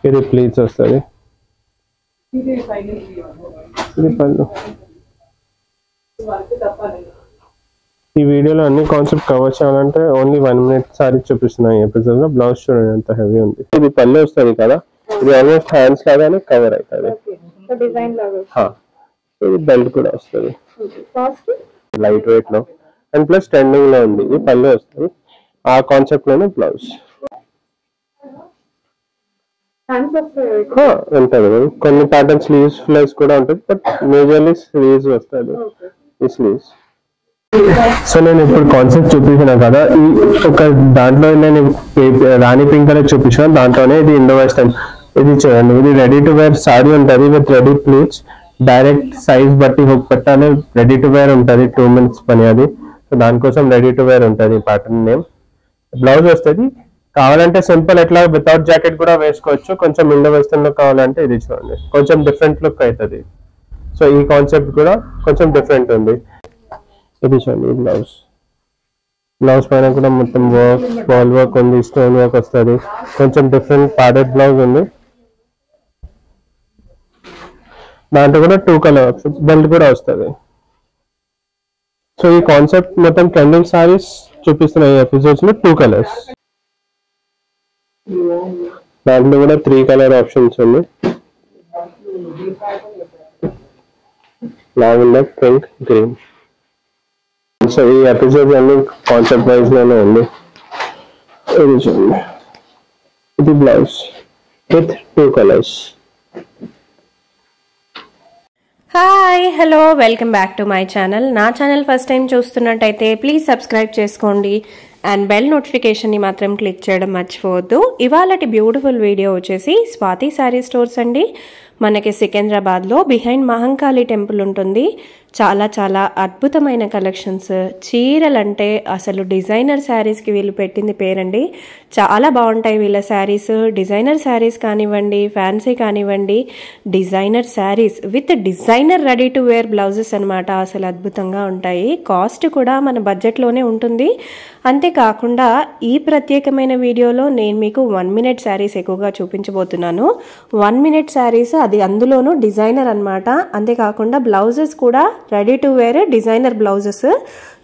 ఇది ప్లీట్స్ వస్తుంది. ఇది పళ్ళు. ఈ వీడియోలో అన్ని కాన్సెప్ట్ కవర్ చేయాలంటే ఓన్లీ 1 minute సారీ చూపిస్తున్నాయి ఎపిసోడ్ లో. బ్లౌజ్ చూడండి ఎంత హెవీ ఉంది. ఇది పళ్ళు వస్తుంది కదా, ఇది ఆల్మోస్ట్ హ్యాండ్స్ లాగానే కవర్ అవుతుంది. ఇది బెల్ట్ కూడా వస్తుంది లైట్ వెయిట్ లో అండ్ ప్లస్ ట్రెండింగ్ లో ఉంది. ఇది పళ్ళు వస్తుంది, ఆ కాన్సెప్ట్ లోనే బ్లౌజ్ ఉంటుంది. కొన్ని ప్యాటర్న్ స్లీవ్స్ ఫ్లైస్ కూడా ఉంటుంది, బట్ మేజర్లీ స్లీవ్స్ వస్తుంది ఈ స్లీవ్స్. సో నేను ఇప్పుడు కాన్సెప్ట్ చూపించిన కదా, ఈ ఒక దాంట్లో నేను రాణి పింక్ కలర్ చూపించాను, దాంట్లోనే ఇది ఇండో వెస్టర్న్. ఇది చూడండి, ఇది రెడీ టు వేర్ సారీ ఉంటుంది with ready pleats. Direct size బట్టి హుక్ పెట్టాలి. రెడీ టు వేర్ ఉంటుంది, 2 minutes పని అది. సో దానికోసం రెడీ టు వేర్ ఉంటుంది ప్యాటర్న్ నేమ్. బ్లౌజ్ వస్తుంది. కావాలంటే సింపుల్ ఎట్లా వితౌట్ జాకెట్ కూడా వేసుకోవచ్చు. కొంచెం ఇండో వెస్టర్న్ లుక్ కావాలంటే ఇది చూడండి, కొంచెం డిఫరెంట్ లుక్ అవుతుంది. సో ఈ కాన్సెప్ట్ కూడా కొంచెం డిఫరెంట్ ఉంది. ఇది చూడండి బ్లౌజ్. బ్లౌజ్ పైన కూడా మొత్తం వర్క్, బాల్ వర్క్ ఉంది, స్టోన్ వర్క్ వస్తుంది. కొంచెం డిఫరెంట్ ప్యాడెడ్ బ్లౌజ్ ఉంది. దాంట్లో కూడా 2 color ఆప్షన్స్, బెల్ట్ కూడా వస్తుంది. సో ఈ కాన్సెప్ట్ మొత్తం ట్రెండింగ్ సారీస్ చూపిస్తున్నాయి ఎపిసోడ్స్ లో 2 colors. దాంట్లో కూడా 3 color ఆప్షన్స్ ఉంది. Lavender, pink, green. సో ఈ ఎపిసోడ్ అన్ని కాన్సెప్ట్ వైజ్ లోనే ఉంది. ఇది చూడండి, ఇది blouse with 2 colors. Hi, hello, welcome back to my channel. నా ఛానల్ ఫస్ట్ టైం చూస్తున్నట్టయితే ప్లీజ్ సబ్స్క్రైబ్ చేసుకోండి అండ్ బెల్ నోటిఫికేషన్ని మాత్రం క్లిక్ చేయడం మర్చిపోవద్దు. ఇవాళటి బ్యూటిఫుల్ వీడియో వచ్చేసి స్వాతి శారీ స్టోర్స్ అండి. మనకి సికింద్రాబాద్లో బిహైండ్ మహంకాళి టెంపుల్ ఉంటుంది. చాలా చాలా అద్భుతమైన కలెక్షన్స్. చీరలంటే అసలు డిజైనర్ శారీస్కి వీళ్ళు పెట్టింది పేరండి. చాలా బాగుంటాయి వీళ్ళ శారీస్. డిజైనర్ శారీస్ కానివ్వండి, ఫ్యాన్సీ కానివ్వండి, designer saris with designer ready to wear blouses అనమాట. అసలు అద్భుతంగా ఉంటాయి. కాస్ట్ కూడా మన బడ్జెట్లోనే ఉంటుంది. అంతేకాకుండా ఈ ప్రత్యేకమైన వీడియోలో నేను మీకు 1 minute శారీస్ ఎక్కువగా చూపించబోతున్నాను. 1 minute శారీస్, అది అందులోనూ డిజైనర్ అనమాట. అంతేకాకుండా బ్లౌజెస్ కూడా ready to wear designer blouses.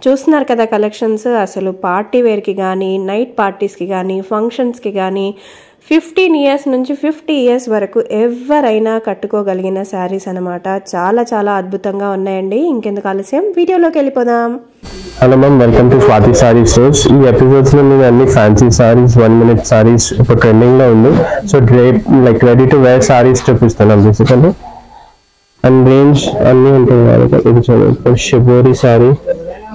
చూస్తున్నారు కదా కలెక్షన్స్. అసలు పార్టీ వేర్కి కానీ, నైట్ పార్టీస్కి కానీ, ఫంక్షన్స్కి కానీ 15 years నుంచి 50 years వరకు ఎవరైనా కట్టుకోగలిగిన శారీస్ అనమాట. చాలా చాలా అద్భుతంగా ఉన్నాయండి. ఇంకెందుకు ఆలస్యం, వీడియోలోకి వెళ్ళిపోదాం. Hello ma'am, welcome to Swathi sorry stores. ఈ ఎపిసోడ్స్ లో మీరు అన్ని ఫ్యాన్సీ సారీస్, 1 minute సారీస్ ఇప్పుడు ట్రెండింగ్ లో ఉంది. So like ready to wear saris చూపిస్తున్నాం బేసికల్లీ. అండ్ రేంజ్ అన్నీ ఉంటుంది కాబట్టి ఇది చూడండి, షిబోరి సారీ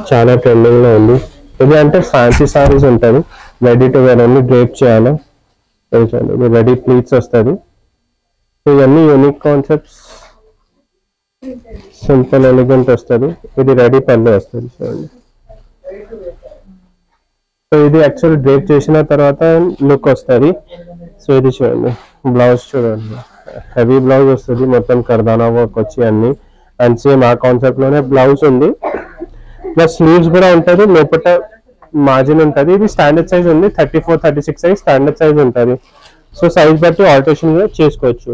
చాలా ట్రెండింగ్ లో ఉంది. ఇది అంటే ఫ్యాన్సీ సారీస్ ఉంటుంది, రెడీ టు వేర్ అన్ని డ్రేప్ చేయాలి. ఇది రెడీ ప్లీట్స్ వస్తుంది. ఇవన్నీ యూనిక్ కాన్సెప్ట్స్, సింపుల్ ఎలిగెంట్ వస్తుంది. ఇది రెడీ పళ్ళు వస్తుంది చూడండి. సో ఇది యాక్చువల్ డ్రేప్ చేసిన తర్వాత లుక్ వస్తుంది. సో ఇది చూడండి, బ్లౌజ్ చూడండి, హెవీ బ్లౌజ్ వస్తుంది, మొత్తం కర్దానా వర్క్ వచ్చి అన్ని. అండ్ సేమ్ ఆ కాన్సెప్ట్ లోనే బ్లౌజ్ ఉంది, ప్లస్ స్లీవ్స్ కూడా ఉంటుంది, లోపల మార్జిన్ ఉంటుంది. ఇది స్టాండర్డ్ సైజ్ ఉంది, 34-36 సైజ్ స్టాండర్డ్ సైజ్ ఉంటుంది. సో సైజ్ బట్టి ఆల్టరేషన్ కూడా చేసుకోవచ్చు.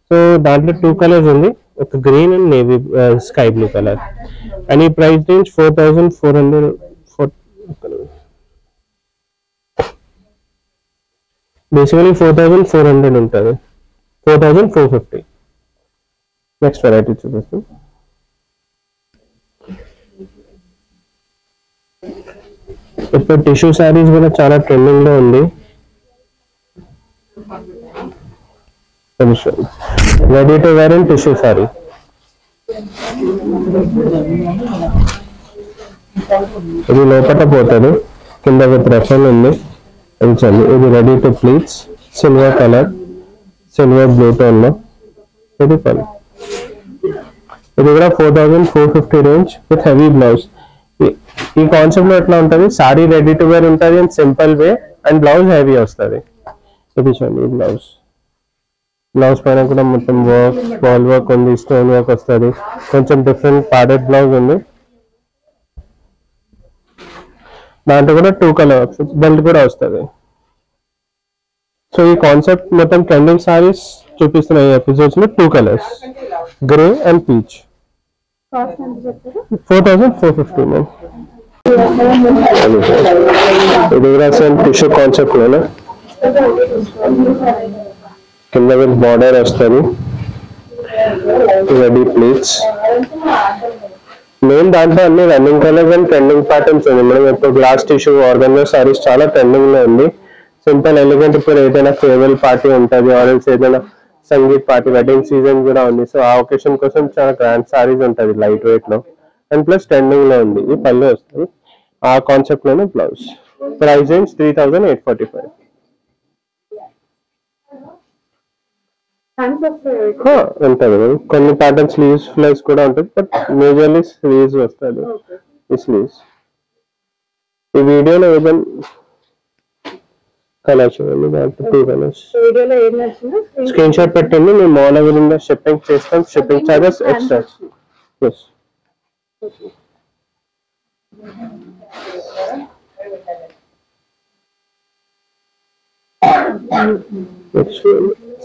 సో దాంట్లో 2 colors ఉంది, ఒక green and navy sky blue colour. And ఈ ప్రైస్ రేంజ్ 4400, బేసికలీ 4400 ఉంటుంది, 4450. నెక్స్ట్ వెరైటీ చూపిస్తాం. ఇప్పుడు టిష్యూ శారీస్ కూడా చాలా ట్రెండింగ్ లో ఉంది. Ready to wear and tissue sari. ఇది లోపల పోతుంది, కింద విత్ రెఫన్ ఉంది. ఇది ready to pleats, silver colour, silver blue tone లో. ఇది పళ్ళు. ఇది కూడా 4450 రేంజ్ విత్ హెవీ బ్లౌజ్. ఈ కాన్సెప్ట్ లో ఎట్లా ఉంటుంది, సారీ రెడీ టు వేర్ ఉంటుంది and simple way, and blouse heavy వస్తుంది. ఇది చూడండి బ్లౌజ్. బ్లౌజ్ పైన కూడా మొత్తం వర్క్, బాల్ వర్క్ ఉంది, స్టోన్ వర్క్ వస్తుంది. కొంచెం డిఫరెంట్ ప్యాడెడ్ బ్లౌజ్ ఉంది. దాంట్లో కూడా 2 కలర్స్ బెల్ట్ కూడా వస్తుంది. సో ఈ కాన్సెప్ట్ మొత్తం ట్రెండింగ్ సారీస్ చూపిస్తున్న ఈ ఎపిసోడ్స్ లో 2 colours, grey and peach. 4450 ma'am. ఇది కూడా సేమ్ టిష్యూ కాన్సెప్ట్ లోనే కింద విత్ బార్డర్ వస్తుంది, రెడీ ప్లీట్స్. మెయిన్ దాంట్లో అన్ని running colours and trending patterns ఉంది. మనం ఇప్పుడు గ్లాస్ టిష్యూ ఆర్గనైజ్ సారీస్ చాలా ట్రెండింగ్ లో ఉంది. సింపుల్ ఎలిగెంట్ ఇప్పుడు ఏదైనా ఫేర్వెల్ పార్టీ ఉంటుంది, ఆరెంజ్ ఏదైనా సంగీత్ పార్టీ, వెడ్డింగ్ సీజన్ కూడా ఉంది. సో ఆ ఒకేషన్ కోసం చాలా గ్రాండ్ సారీస్ ఉంటుంది లైట్ వెయిట్ లో అండ్ ప్లస్ ట్రెండింగ్ లో ఉంది. ఈ పళ్ళు వస్తుంది ఆ కాన్సెప్ట్ లోనే బ్లౌజ్. Price range 3845. ఉంటుంది. కొన్ని ప్యాటర్న్ స్లీవ్స్ ఫ్లైస్ కూడా ఉంటుంది, బట్ మేజర్లీ స్లీవ్స్ వస్తుంది. ఈ స్లీవ్స్ ఈ వీడియోలో ఏదైనా కలర్ చూడండి, దాంట్లో 2 కలర్స్. స్క్రీన్ షాట్ పెట్టండి, మేము ఆల్ ఓవర్ ఇండియా షిప్పింగ్ చేస్తాం. Shipping charges extra.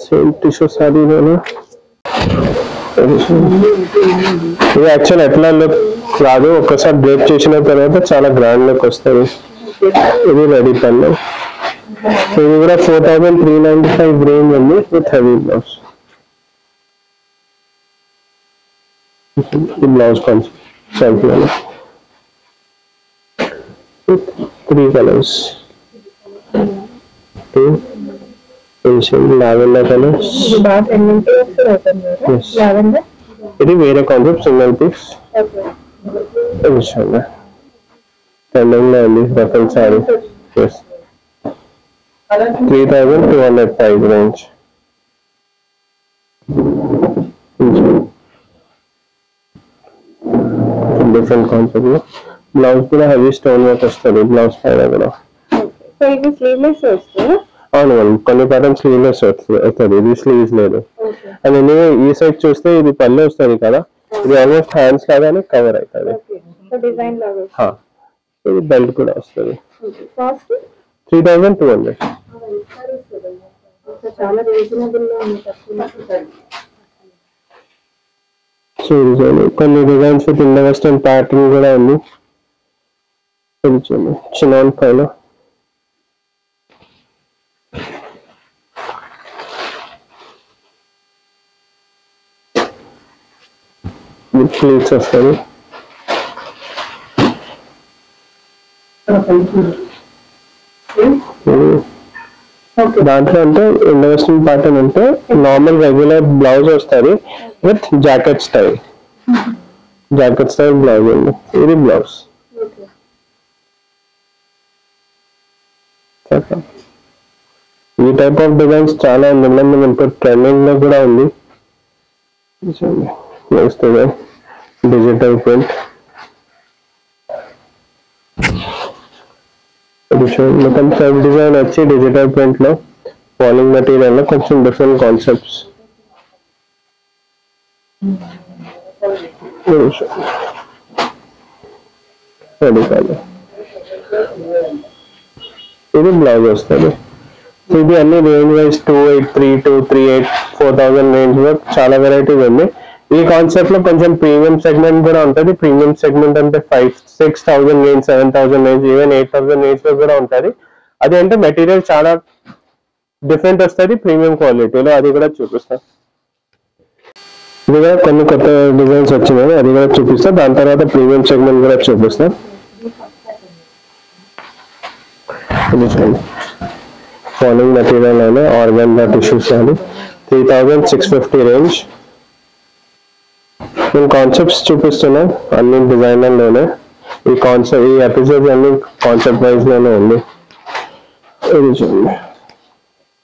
Same tissue sorry ఇది యాక్చువల్ ఎట్లా లుక్ రాదు, ఒక్కసారి డ్రేప్ చేసిన తర్వాత చాలా గ్రాండ్ లుక్ వస్తుంది. ఇది రెడీ పళ్ళు. ఇది కూడా 4395 రేంజ్ ఉంది విత్ హెవీ బ్లౌజ్. ఈ blouse concept self 3 colours, 2 lavender colours. ఇది వేరే కాన్సెప్ట్, సింగిల్ పీస్ ట్రెండింగ్ లో ఉంది. Reference sorry 3200 price range. Different concept లో బ్లౌజ్ కూడా హెవీ స్టోన్ వర్క్ వస్తుంది బ్లౌజ్ పైన కూడా. అవును మేడం, కొన్ని ప్యాటర్న్ స్లీవ్లెస్ వస్తుంది, ఇది స్లీవ్స్ లేదు. అండ్ ఎనీవే ఈ సైడ్ చూస్తే ఇది పళ్ళు వస్తుంది కదా, ఇది ఆల్మోస్ట్ హ్యాండ్స్ లాగానే కవర్ అవుతుంది. ఇది బెల్ట్ కూడా వస్తుంది. 3200. చూడండి కొన్ని designs with Indo western pattern కూడా ఉంది. చూడండి చినాన్ పైన ప్లీట్స్ వస్తుంది. దాంట్లో అంటే ఇండో వెస్టర్న్ ప్యాటర్న్ అంటే నార్మల్ రెగ్యులర్ బ్లౌజ్ వస్తుంది with jacket style. Jacket style blouse ఉంది. ఇది బ్లౌజ్. ఈ టైప్ ఆఫ్ డిజైన్స్ చాలా ఉంది, ఇప్పుడు ట్రెండింగ్ లో కూడా ఉంది. Next digital print. మొత్తం సెల్ఫ్ డిజైన్ వచ్చి డిజిటల్ ప్రింట్ లో ఫాలింగ్ మెటీరియల్ లో కొంచెం డిఫరెంట్ కాన్సెప్ట్స్. ఇది బ్లౌజ్ వస్తుంది. ఇది అన్ని రేంజ్ వైజ్ 2832, 38, 4000 రేంజ్ లో చాలా వెరైటీస్ ఉంది. ఈ కాన్సెప్ట్ లో కొంచెం ప్రీమియం సెగ్మెంట్ కూడా ఉంటుంది. ప్రీమియం సెగ్మెంట్ అంటే 5,000-6,000 రేంజ్, 7,000 రేంజ్, ఈవెన్ 8,000 రేంజ్ లో కూడా ఉంటుంది. అది అంటే మెటీరియల్ చాలా డిఫరెంట్ వస్తుంది ప్రీమియం క్వాలిటీలో, అది కూడా చూపిస్తాం. ఇది కూడా కొన్ని కొత్త డిజైన్స్ వచ్చినాయి, అది కూడా చూపిస్తాం. దాని తర్వాత ప్రీమియం సెగ్మెంట్ కూడా చూపిస్తాం. ఫాలింగ్ మెటీరియల్ అయినా ఆర్గాన్జా టిష్యూస్ కానీ 3650 రేంజ్. నేను కాన్సెప్ట్స్ చూపిస్తున్నాను అన్ని డిజైనర్లోనే. ఈ ఎపిసోడ్ అన్ని కాన్సెప్ట్ వైజ్ లోనే ఉంది. ఇది చూడండి,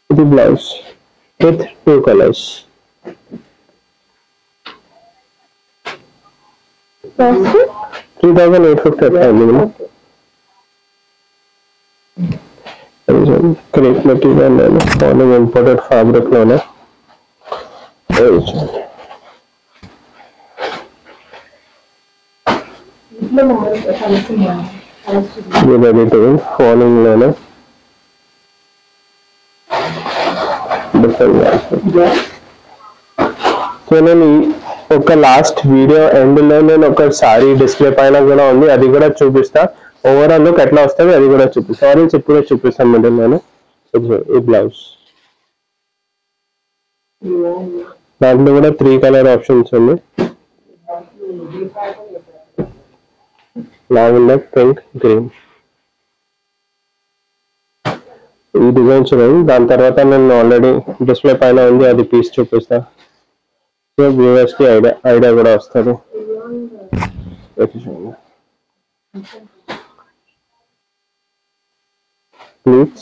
ఇది blouse with 2 colours. 3850 crepe material లోనే, ఫాలింగ్ ఇంపోర్టెడ్ ఫ్యాబ్రిక్ లోనే. రెడీ టు ఫాలోయింగ్ లోనే సో నేను ఒక లాస్ట్ వీడియో ఎండ్ లో నేను ఒక సారీ డిస్ప్లే పైన కూడా ఉంది, అది కూడా చూపిస్తా. ఓవరాల్ లుక్ ఎట్లా వస్తుంది అది కూడా చూపిస్తా. ఆరెంజ్ ఇప్పుడు చూపిస్తాను మిడిల్ నేను. ఈ బ్లౌజ్ దాంట్లో కూడా 3 కలర్ ఆప్షన్స్ ఉంది. Lavender, pink, green. ఈ డిజైన్ చూడండి. దాని తర్వాత నేను ఆల్రెడీ డిస్ప్లే పైన ఉంది, అది పీస్ చూపిస్తా. సో వ్యూవర్స్ కి ఐడియా కూడా వస్తుంది. ప్లీజ్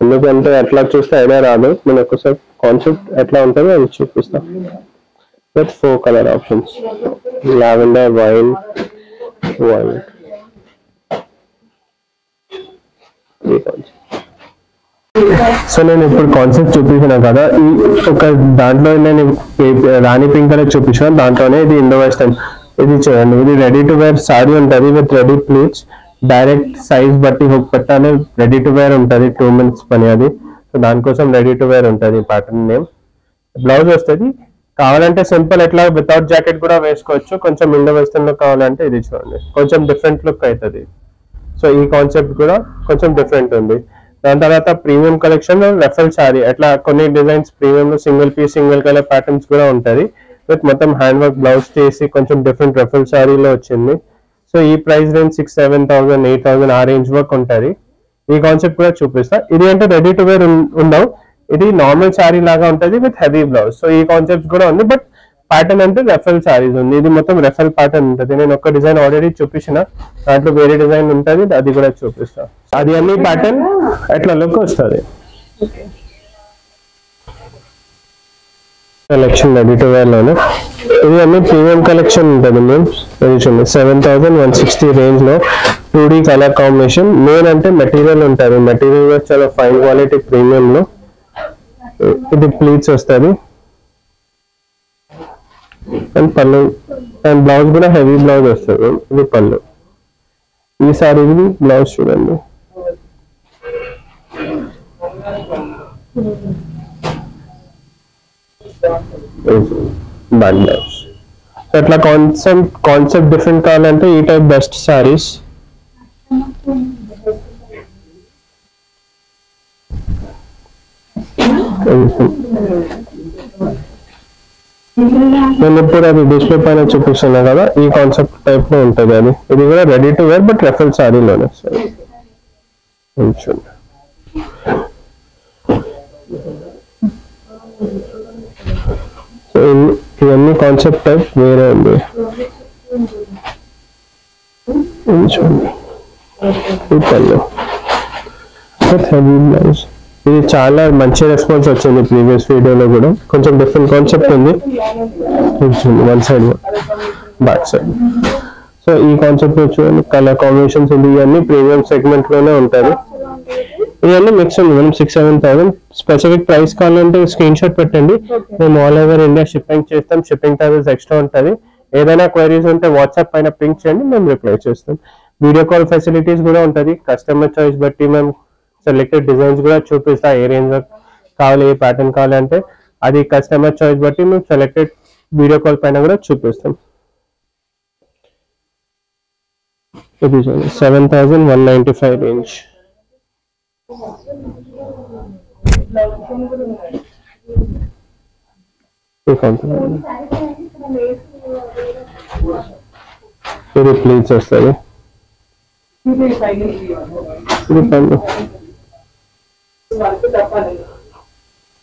ఎందుకంటే ఎట్లా చూస్తే ఐడియా రాదు. నేను ఒకసారి కాన్సెప్ట్ ఎట్లా ఉంటుందో అది చూపిస్తా. With 4 colour options, lavender, wine, violet. So నేను ఇప్పుడు కాన్సెప్ట్ చూపించిన కదా, ఈ ఒక దాంట్లో నేను రాణి పింక్ కలర్ చూపించిన దాంట్లోనే ఇది ఇండో వెస్టర్న్. ఇది చూడండి, ఇది రెడీ టు వేర్ సారీ ఉంటుంది with ready pleats. Direct size బట్టి హుక్ పెట్టాలి. రెడీ టు వేర్ ఉంటుంది, 2 minutes పని అది. సో దానికోసం రెడీ టు వేర్ ఉంటుంది. Pattern name. బ్లౌజ్ వస్తుంది. కావాలంటే సింపుల్ ఎట్లా వితౌట్ జాకెట్ కూడా వేసుకోవచ్చు. కొంచెం ఇండో వెస్టర్న్ లుక్ కావాలంటే ఇది చూడండి, కొంచెం డిఫరెంట్ లుక్ అవుతుంది. సో ఈ కాన్సెప్ట్ కూడా కొంచెం డిఫరెంట్ ఉంది. దాని తర్వాత ప్రీమియం కలెక్షన్ రెఫల్ సారీ, అట్లా కొన్ని డిజైన్స్ ప్రీమియం లో single piece single colour patterns కూడా ఉంటుంది. విత్ మొత్తం హ్యాండ్ వర్క్ బ్లౌజ్ చేసి కొంచెం డిఫరెంట్ రెఫల్ సారీలో వచ్చింది. సో ఈ ప్రైస్ రేంజ్ 6,000-7,000 8,000 ఆ రేంజ్ వర్క్ ఉంటుంది. ఈ కాన్సెప్ట్ కూడా చూపిస్తా. ఇది అంటే రెడీ టు వేర్ ఉండవు, ఇది నార్మల్ సారీ లాగా ఉంటుంది విత్ హెవీ బ్లౌజ్. సో ఈ కాన్సెప్ట్ కూడా ఉంది, బట్ ప్యాటర్న్ అంటే రెఫల్ సారీస్ ఉంది. ఇది మొత్తం రెఫల్ ప్యాటర్న్ ఉంటుంది. నేను ఒక డిజైన్ ఆల్రెడీ చూపించిన, దాంట్లో వేరే డిజైన్ ఉంటుంది, అది కూడా చూపిస్తా. అది అన్ని ప్యాటర్న్ ఎట్లా లుక్ వస్తుంది. కలెక్షన్ రెడీ టు వేర్ లోనే ఇది అన్ని ప్రీమియం కలెక్షన్ ఉంటుంది. మేము 7,160 రేంజ్ లో 2D కలర్ కాంబినేషన్. మెయిన్ అంటే మెటీరియల్ ఉంటుంది, మెటీరియల్ చాలా ఫైన్ క్వాలిటీ ప్రీమియం లో. ఇది ప్లీట్స్ వస్తుంది అండ్ పళ్ళు అండ్ బ్లౌజ్ కూడా హెవీ బ్లౌజ్ వస్తుంది. ఇది పళ్ళు. ఈ సారీ బ్లౌజ్ చూడండి. Back blouse. అట్లా కాన్సెప్ట్ డిఫరెంట్ కావాలంటే ఈ టైప్ బెస్ట్ సారీస్. నేను ఇప్పుడు అది డిస్ప్లే పైన చూపిస్తున్నా కదా, ఈ కాన్సెప్ట్ టైప్ లో ఉంటుంది అది. ఇది కూడా ready to wear but ruffle సారీలోనే. సో ఇవన్నీ కాన్సెప్ట్ టైప్ వేరే ఉంది. Heavy blouse. ఇది చాలా మంచి రెస్పాన్స్ వచ్చింది ప్రీవియస్ వీడియోలో కూడా. కొంచెం డిఫరెంట్ కాన్సెప్ట్ ఉంది. One side back side. So ఈ కాన్సెప్ట్ చూడండి, కలర్ కాంబినేషన్స్ ఉంది. ఇవన్నీ ప్రీమియం సెగ్మెంట్ లోనే ఉంటాయి. ఇవన్నీ మిక్స్ ఉంది. మనం 6,000-7,000 స్పెసిఫిక్ ప్రైస్ కావాలంటే స్క్రీన్ షాట్ పెట్టండి. మేము ఆల్ ఓవర్ ఇండియా షిప్పింగ్ చేస్తాం. షిప్పింగ్ చార్జెస్ ఎక్స్ట్రా ఉంటుంది. ఏదైనా క్వైరీస్ ఉంటే వాట్సాప్ పైన పింక్ చేయండి, మేము రిప్లై చేస్తాం. వీడియో కాల్ ఫెసిలిటీస్ కూడా ఉంటుంది. కస్టమర్ చాయిస్ బట్టి మేము సెలెక్టెడ్ డిజైన్స్ కూడా చూపిస్తా. ఏ రేంజ్ కావాలి, ఏ ప్యాటర్న్ కావాలంటే అది కస్టమర్ చాయిస్ బట్టి మేము సెలెక్టెడ్ వీడియో కాల్ పైన కూడా చూపిస్తాం. ఇది 7,195 రేంజ్. ఇది ప్లీట్స్ వస్తుంది.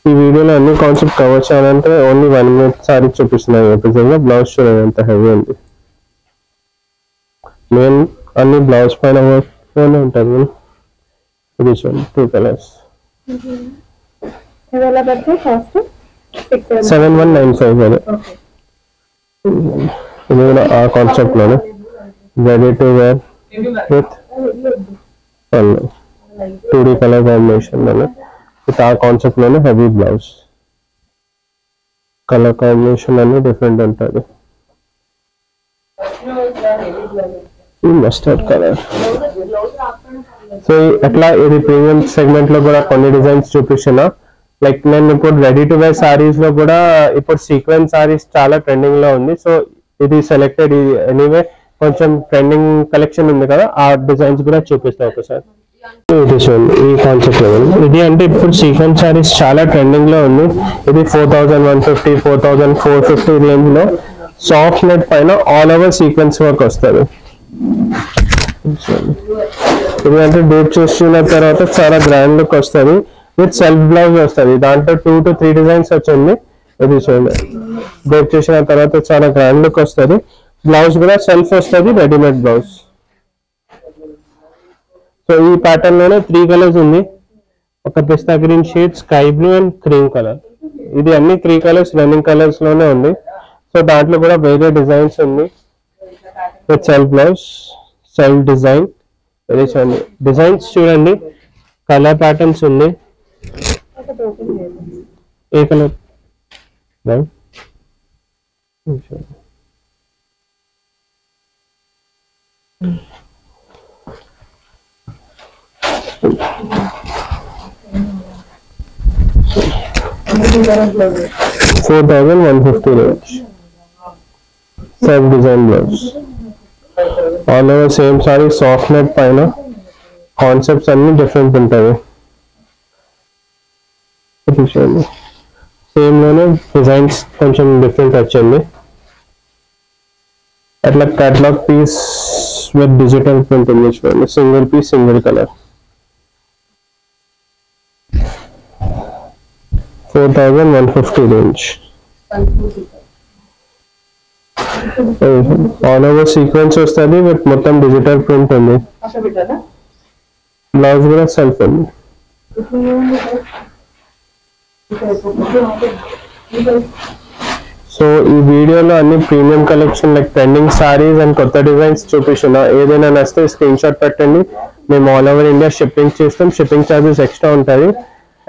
ఈ వీడియోలో అన్ని కాన్సెప్ట్ కవర్ చేయాలంటే ఓన్లీ 1 minute సారీ చూపిస్తున్నాయి. బ్లౌజ్ చూడండి ఎంత హెవీ ఉంది. మెయిన్ అన్ని బ్లౌజ్ పైన వర్క్ ఉంటుంది. ఇది చూడండి 2 కలర్స్. 7,195 అది. ఇది కూడా ఆ కాన్సెప్ట్ లోనే రెడీ టు వేర్ విత్ పళ్ళు. 2D కలర్ కాంబినేషన్ లోనే విత్ ఆ కాన్సెప్ట్ లోనే హెవీ బ్లౌజ్. కలర్ కాంబినేషన్ అన్ని డిఫరెంట్ ఉంటుంది. ఈ మస్టర్డ్ కలర్. సో అట్లా ఇది ప్రీమియం సెగ్మెంట్ లో కూడా కొన్ని డిజైన్స్ చూపిస్తున్నా. లైక్ నేను ఇప్పుడు రెడీ టు వేర్ సారీస్ లో కూడా ఇప్పుడు సీక్వెన్స్ సారీస్ చాలా ట్రెండింగ్ లో ఉంది. సో ఇది సెలెక్టెడ్ ఎనీవే కొంచెం ట్రెండింగ్ కలెక్షన్ ఉంది కదా, ఆ డిజైన్స్ కూడా చూపిస్తాను ఒకసారి. ఇది చూడండి ఈ కాన్సెప్ట్ లెవెల్. ఇది అంటే ఇప్పుడు సీక్వెన్స్ సారీస్ చాలా ట్రెండింగ్ లో ఉంది. ఇది 4150 4450 రేంజ్ లో సాఫ్ట్ నెట్ పైన ఆల్ ఓవర్ సీక్వెన్స్ వర్క్ వస్తుంది. ఇది అంటే డేట్ చూసిన తర్వాత చాలా గ్రాండ్ లుక్ వస్తుంది విత్ సెల్ఫ్ బ్లౌజ్ వస్తుంది. దాంట్లో 2 to 3 డిజైన్స్ వచ్చింది. ఇది చూడండి డేట్ చూసిన తర్వాత చాలా గ్రాండ్ లుక్ వస్తుంది. బ్లౌజ్ కూడా సెల్ఫ్ వస్తుంది, రెడీమేడ్ బ్లౌజ్. సో ఈ ప్యాటర్న్ లోనే 3 కలర్స్ ఉంది. ఒక పిస్తా green shade, sky blue and cream colour. ఇది అన్ని 3 కలర్స్ రన్నింగ్ కలర్స్ లోనే ఉంది. సో దాంట్లో కూడా వేరే డిజైన్స్ ఉంది with self blouse, self design. ఇది చూడండి డిజైన్స్ చూడండి, కలర్ ప్యాటర్న్స్ ఉంది. ఏ colour 4150 range. Self design blouse. All over same saree, soft net paina. Concepts అన్ని డిఫరెంట్ ఉంటాయి. సేమ్ లోనే డిజైన్స్ కొంచెం డిఫరెంట్ వచ్చింది. అట్లా catalogue piece with digital print ఉంది చూడండి. Single piece, single colour. 4150 range. All over sequence వస్తుంది విత్ మొత్తం డిజిటల్ ప్రింట్ ఉంది. బ్లౌజ్ కూడా సెల్ఫ్ ఉంది. సో ఈ వీడియోలో అన్ని premium collection like trending saris and కొత్త డిజైన్స్ చూపిస్తున్నా. ఏదైనా నచ్చితే స్క్రీన్ షాట్ పెట్టండి. మేము ఆల్ ఓవర్ ఇండియా షిప్పింగ్ చేస్తాం. షిప్పింగ్ ఛార్జెస్ ఎక్స్ట్రా ఉంటుంది.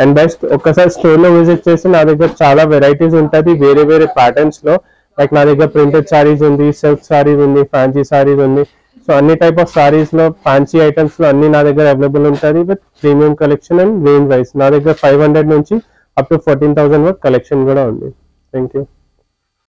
అండ్ బెస్ట్ ఒక్కసారి స్టోర్ లో విజిట్ చేసి నా దగ్గర చాలా వెరైటీస్ ఉంటుంది వేరే వేరే ప్యాటర్న్స్ లో. లైక్ నా దగ్గర ప్రింటెడ్ సారీస్ ఉంది, సిల్క్ సారీస్ ఉంది, ఫ్యాన్సీ సారీస్ ఉంది. సో అన్ని టైప్ ఆఫ్ సారీస్ లో ఫ్యాన్సీ ఐటమ్స్ లో అన్ని నా దగ్గర అవైలబుల్ ఉంటుంది with premium collection and range wise. నా దగ్గర 500 నుంచి అప్ టు 14,000 వరకు కలెక్షన్ కూడా ఉంది. Thank you.